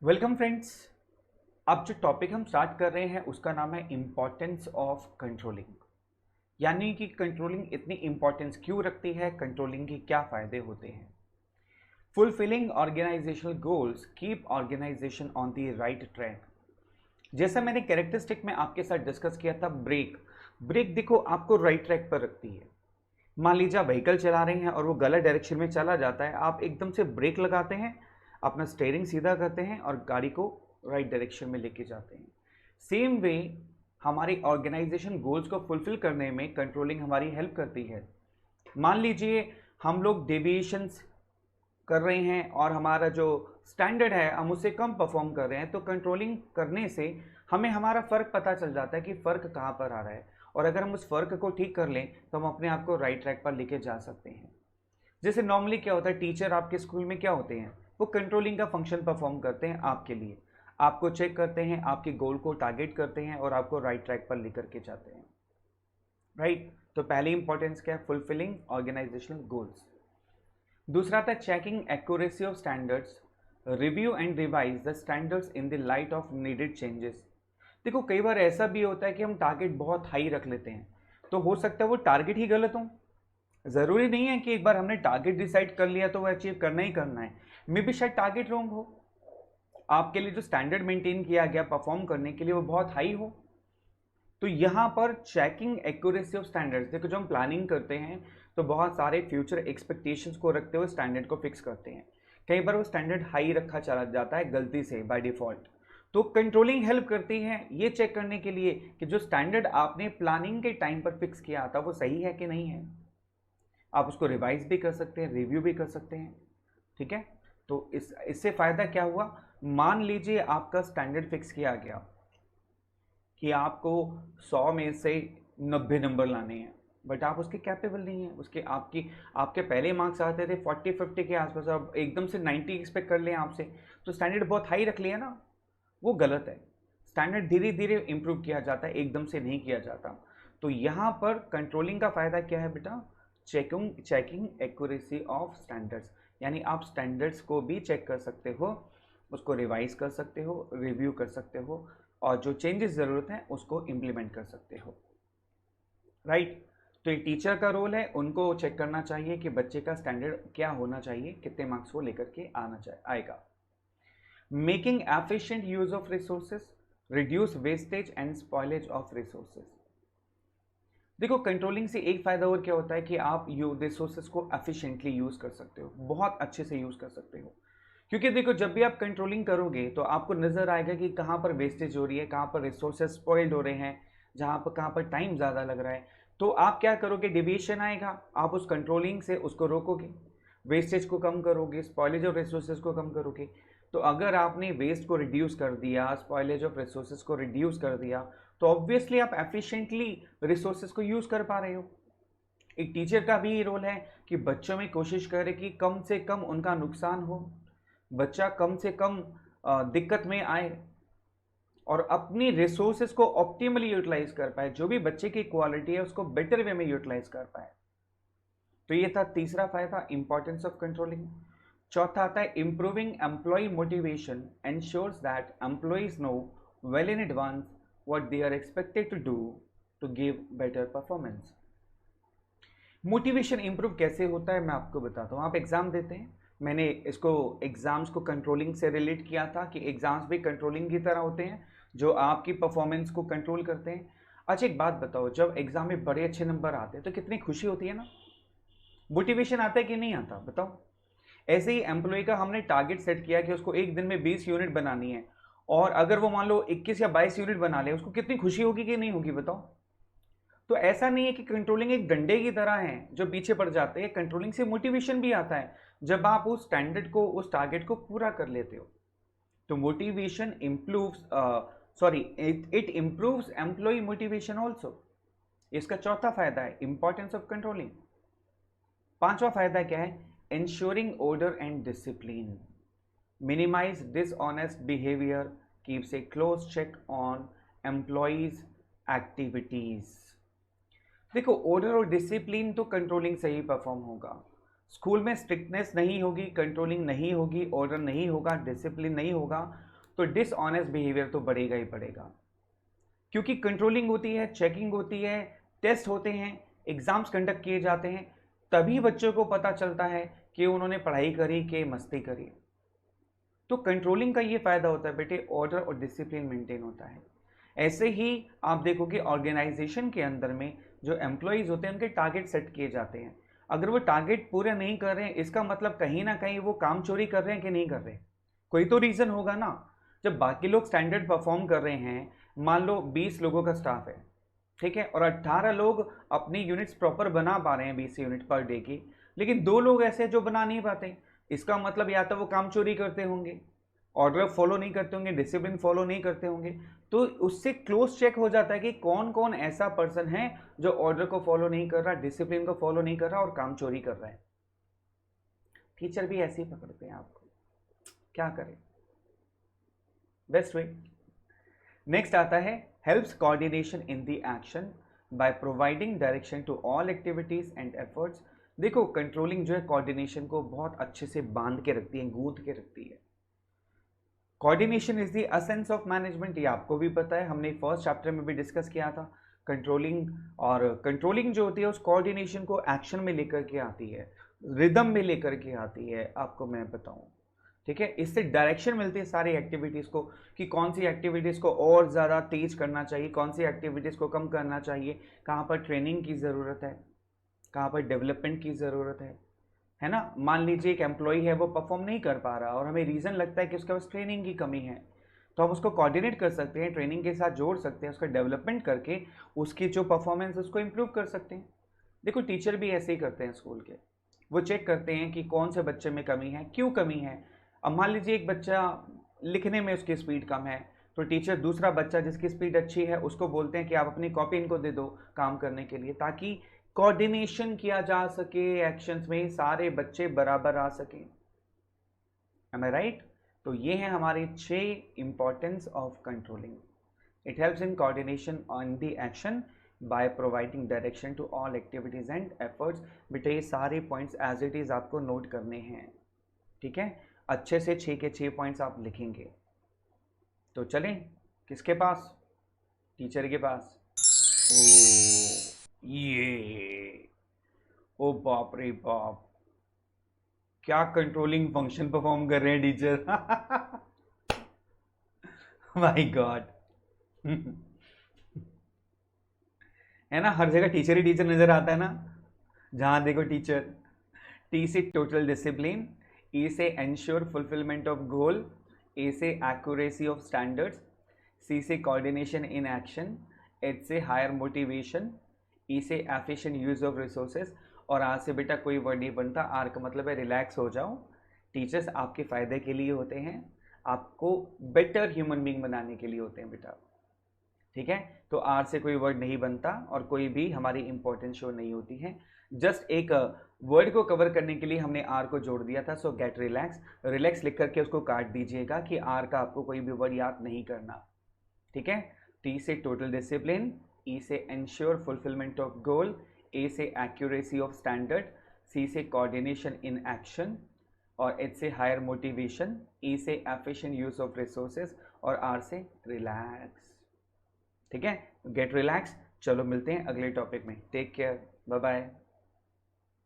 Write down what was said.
Welcome friends. अब जो topic हम स्टार्ट कर रहे हैं उसका नाम है इम्पॉर्टेंस ऑफ कंट्रोलिंग। यानी कि कंट्रोलिंग इतनी इम्पॉर्टेंस क्यों रखती है, कंट्रोलिंग के क्या फ़ायदे होते हैं। Fulfilling organizational goals keep organization on the right track. जैसा मैंने कैरेक्टरिस्टिक में आपके साथ डिस्कस किया था, ब्रेक ब्रेक देखो आपको राइट ट्रैक पर रखती है। मान लीजिए आप व्हीकल चला रहे हैं और वो गलत डायरेक्शन में चला जाता है, आप एकदम से ब्रेक लगाते हैं, अपना स्टीयरिंग सीधा करते हैं और गाड़ी को राइट डायरेक्शन में लेके जाते हैं। सेम वे हमारी ऑर्गेनाइजेशन गोल्स को फुलफिल करने में कंट्रोलिंग हमारी हेल्प करती है। मान लीजिए हम लोग डेविएशंस कर रहे हैं और हमारा जो स्टैंडर्ड है हम उससे कम परफॉर्म कर रहे हैं, तो कंट्रोलिंग करने से हमें हमारा फ़र्क पता चल जाता है कि फ़र्क कहाँ पर आ रहा है, और अगर हम उस फ़र्क को ठीक कर लें तो हम अपने आप को राइट ट्रैक पर लेके जा सकते हैं। जैसे नॉर्मली क्या होता है, टीचर आपके स्कूल में क्या होते हैं, वो कंट्रोलिंग का फंक्शन परफॉर्म करते हैं आपके लिए। आपको चेक करते हैं, आपके गोल को टारगेट करते हैं और आपको राइट ट्रैक पर लेकर के जाते हैं। राइट, तो पहली इंपॉर्टेंस क्या है, फुलफिलिंग ऑर्गेनाइजेशनल गोल्स। दूसरा था checking accuracy of standards, review and revise the standards in the light of needed changes. देखो कई बार ऐसा भी होता है कि हम टारगेट बहुत हाई रख लेते हैं, तो हो सकता है वो टारगेट ही गलत हो। ज़रूरी नहीं है कि एक बार हमने टारगेट डिसाइड कर लिया तो वो अचीव करना ही करना है। मे बी शायद टारगेट रॉन्ग हो, आपके लिए जो स्टैंडर्ड मेंटेन किया गया परफॉर्म करने के लिए वो बहुत हाई हो। तो यहाँ पर चेकिंग एक्यूरेसी ऑफ स्टैंडर्ड्स, देखो जो हम प्लानिंग करते हैं तो बहुत सारे फ्यूचर एक्सपेक्टेशंस को रखते हुए स्टैंडर्ड को फिक्स करते हैं। कई बार वो स्टैंडर्ड हाई रखा चला जाता है गलती से बाय डिफॉल्ट, तो कंट्रोलिंग हेल्प करती है ये चेक करने के लिए कि जो स्टैंडर्ड आपने प्लानिंग के टाइम पर फिक्स किया था वो सही है कि नहीं है। आप उसको रिवाइज भी कर सकते हैं, रिव्यू भी कर सकते हैं। ठीक है, तो इससे फ़ायदा क्या हुआ, मान लीजिए आपका स्टैंडर्ड फिक्स किया गया कि आपको 100 में से 90 नंबर लाने हैं, बट आप उसके कैपेबल नहीं हैं। उसके आपके पहले मार्क्स आते थे 40-50 के आसपास, अब एकदम से 90 एक्सपेक्ट कर लें आपसे, तो स्टैंडर्ड बहुत हाई रख लिया ना, वो गलत है। स्टैंडर्ड धीरे धीरे इंप्रूव किया जाता है, एकदम से नहीं किया जाता। तो यहाँ पर कंट्रोलिंग का फ़ायदा क्या है बेटा, चेकिंग एक्यूरेसी ऑफ स्टैंडर्ड्स, यानी आप स्टैंडर्ड्स को भी चेक कर सकते हो, उसको रिवाइज कर सकते हो, रिव्यू कर सकते हो, और जो चेंजेस ज़रूरत है उसको इम्प्लीमेंट कर सकते हो। राइट, तो ये टीचर का रोल है, उनको चेक करना चाहिए कि बच्चे का स्टैंडर्ड क्या होना चाहिए, कितने मार्क्स वो लेकर के आएगा। Making efficient use of resources, reduce wastage and spoilage of resources. देखो कंट्रोलिंग से एक फ़ायदा और क्या होता है कि आप रिसोर्सेज को एफिशिएंटली यूज़ कर सकते हो, बहुत अच्छे से यूज़ कर सकते हो। क्योंकि देखो जब भी आप कंट्रोलिंग करोगे तो आपको नज़र आएगा कि कहाँ पर वेस्टेज हो रही है, कहाँ पर रिसोर्सेज स्पॉइल्ड हो रहे हैं, कहाँ पर टाइम ज़्यादा लग रहा है। तो आप क्या करोगे, डेविएशन आएगा, आप उस कंट्रोलिंग से उसको रोकोगे, वेस्टेज को कम करोगे, स्पॉइलेज ऑफ रिसोर्सेज को कम करोगे। तो अगर आपने वेस्ट को रिड्यूस कर दिया, स्पॉइलेज ऑफ रिसोर्सेज को रिड्यूस कर दिया, तो ऑब्वियसली आप एफिशिएंटली रिसोर्सेज को यूज़ कर पा रहे हो। एक टीचर का भी ये रोल है कि बच्चों में कोशिश करे कि कम से कम उनका नुकसान हो, बच्चा कम से कम दिक्कत में आए और अपनी रिसोर्सेज को ऑप्टिमली यूटिलाइज कर पाए, जो भी बच्चे की क्वालिटी है उसको बेटर वे में यूटिलाइज कर पाए। तो ये था तीसरा फायदा, इंपॉर्टेंस ऑफ कंट्रोलिंग। चौथा आता है improving employee motivation, ensures that employees know well in advance what they are expected to do to give better performance. Motivation improve कैसे होता है मैं आपको बताता हूँ। आप एग्जाम देते हैं, मैंने इसको एग्जाम्स को कंट्रोलिंग से रिलेट किया था कि एग्जाम्स भी कंट्रोलिंग की तरह होते हैं जो आपकी परफॉर्मेंस को कंट्रोल करते हैं। अच्छा एक बात बताओ, जब एग्जाम में बड़े अच्छे नंबर आते हैं तो कितनी खुशी होती है ना, मोटिवेशन आता है कि नहीं आता बताओ। ऐसे ही एम्प्लॉय का हमने टारगेट सेट किया कि उसको एक दिन में 20 यूनिट बनानी है, और अगर वो मान लो 21 या 22 यूनिट बना ले, उसको कितनी खुशी होगी कि नहीं होगी बताओ। तो ऐसा नहीं है कि कंट्रोलिंग एक डंडे की तरह है जो पीछे पड़ जाते हैं, कंट्रोलिंग से मोटिवेशन भी आता है जब आप उस स्टैंडर्ड को, उस टारगेट को पूरा कर लेते हो। तो motivation improves it improves employee motivation also. इसका चौथा फायदा है इंपॉर्टेंस ऑफ कंट्रोलिंग। पांचवा फायदा क्या है, ensuring order and discipline, minimize dishonest behavior, keeps a close check on employees activities। देखो ऑर्डर और डिसिप्लिन तो कंट्रोलिंग से ही परफॉर्म होगा। स्कूल में स्ट्रिक्टनेस नहीं होगी, कंट्रोलिंग नहीं होगी, ऑर्डर नहीं होगा, डिसिप्लिन नहीं होगा, तो डिसऑनेस्ट बिहेवियर तो बढ़ेगा ही बढ़ेगा, क्योंकि कंट्रोलिंग होती है, चेकिंग होती है, टेस्ट होते हैं, एग्जाम्स कंडक्ट किए जाते हैं, तभी बच्चों को पता चलता है कि उन्होंने पढ़ाई करी कि मस्ती करी। तो कंट्रोलिंग का ये फायदा होता है बेटे, ऑर्डर और डिसिप्लिन मेंटेन होता है। ऐसे ही आप देखोगे ऑर्गेनाइजेशन के अंदर में जो एम्प्लॉयज़ होते हैं उनके टारगेट सेट किए जाते हैं। अगर वो टारगेट पूरे नहीं कर रहे हैं, इसका मतलब कहीं ना कहीं वो काम चोरी कर रहे हैं कि नहीं कर रहे, कोई तो रीज़न होगा ना। जब बाकी लोग स्टैंडर्ड परफॉर्म कर रहे हैं, मान लो 20 लोगों का स्टाफ है, ठीक है, और 18 लोग अपनी यूनिट्स प्रॉपर बना पा रहे हैं 20 यूनिट पर डे की, लेकिन 2 लोग ऐसे जो बना नहीं पाते, इसका मतलब या तो वो काम चोरी करते होंगे, ऑर्डर फॉलो नहीं करते होंगे, डिसिप्लिन फॉलो नहीं करते होंगे। तो उससे क्लोज चेक हो जाता है कि कौन कौन ऐसा पर्सन है जो ऑर्डर को फॉलो नहीं कर रहा, डिसिप्लिन को फॉलो नहीं कर रहा और काम चोरी कर रहा है। टीचर भी ऐसे ही पकड़ते हैं आपको, क्या करें, बेस्ट वे। नेक्स्ट आता है helps coordination in the action by providing direction to all activities and efforts. देखो कंट्रोलिंग जो है कोऑर्डिनेशन को बहुत अच्छे से बांध के रखती है, गूंथ के रखती है। Coordination is the essence of management, ये आपको भी पता है, हमने फर्स्ट चैप्टर में भी डिस्कस किया था। कंट्रोलिंग और कंट्रोलिंग जो होती है उस कोऑर्डिनेशन को एक्शन में लेकर के आती है, रिदम में लेकर के आती है, आपको मैं बताऊं, ठीक है। इससे डायरेक्शन मिलती है सारी एक्टिविटीज़ को कि कौन सी एक्टिविटीज़ को और ज़्यादा तेज करना चाहिए, कौन सी एक्टिविटीज़ को कम करना चाहिए, कहाँ पर ट्रेनिंग की ज़रूरत है, कहाँ पर डेवलपमेंट की ज़रूरत है ना। मान लीजिए एक एम्प्लॉई है, वो परफॉर्म नहीं कर पा रहा और हमें रीज़न लगता है कि उसके पास ट्रेनिंग की कमी है, तो हम उसको कोऑर्डिनेट कर सकते हैं, ट्रेनिंग के साथ जोड़ सकते हैं, उसका डेवलपमेंट करके उसकी जो परफॉर्मेंस उसको इम्प्रूव कर सकते हैं। देखो टीचर भी ऐसे ही करते हैं स्कूल के, वो चेक करते हैं कि कौन से बच्चे में कमी है, क्यों कमी है। अब मान लीजिए एक बच्चा लिखने में उसकी स्पीड कम है, तो टीचर दूसरा बच्चा जिसकी स्पीड अच्छी है उसको बोलते हैं कि आप अपनी कॉपी इनको दे दो काम करने के लिए, ताकि कोऑर्डिनेशन किया जा सके, एक्शंस में सारे बच्चे बराबर आ सके। Am I right? तो ये है हमारे 6 importance of controlling. It helps in coordination on the action by providing direction to all activities and efforts. बेटा ये सारे पॉइंट्स एज इट इज आपको नोट करने हैं, ठीक है। अच्छे से 6 के 6 पॉइंट्स आप लिखेंगे। तो चलें किसके पास, टीचर के पास। ओ ये, ओ बाप रे बाप, क्या कंट्रोलिंग फंक्शन परफॉर्म कर रहे हैं टीचर। My God. है ना, हर जगह टीचर ही टीचर नजर आता है ना, जहां देखो टीचर। टी से टोटल डिसिप्लिन, ई से ensure fulfilment of goal, A से एक्यूरेसी ऑफ स्टैंडर्ड्स, सी से कोऑर्डिनेशन इन एक्शन, एच से हायर मोटिवेशन, ई से एफिशिएंट यूज ऑफ रिसोर्सेज, और आर से बेटा कोई वर्ड नहीं बनता। आर का मतलब है रिलैक्स हो जाओ, टीचर्स आपके फ़ायदे के लिए होते हैं, आपको बेटर ह्यूमन बीइंग बनाने के लिए होते हैं बेटा, ठीक है। तो आर से कोई वर्ड नहीं बनता और कोई भी हमारी इंपॉर्टेंस शो नहीं होती है। जस्ट एक वर्ड को कवर करने के लिए हमने आर को जोड़ दिया था। सो गेट रिलैक्स, रिलैक्स लिख करके उसको काट दीजिएगा कि आर का आपको कोई भी वर्ड याद नहीं करना, ठीक है। टी से टोटल डिसिप्लिन, ई से ensure fulfilment of goal, A से एक्यूरेसी ऑफ स्टैंडर्ड, सी से कोऑर्डिनेशन इन एक्शन, और एच से हायर मोटिवेशन, ई से एफिशिएंट यूज ऑफ रिसोर्सेज, और आर से रिलैक्स, ठीक है। Get relax. चलो मिलते हैं अगले टॉपिक में, टेक केयर, बाय बाय।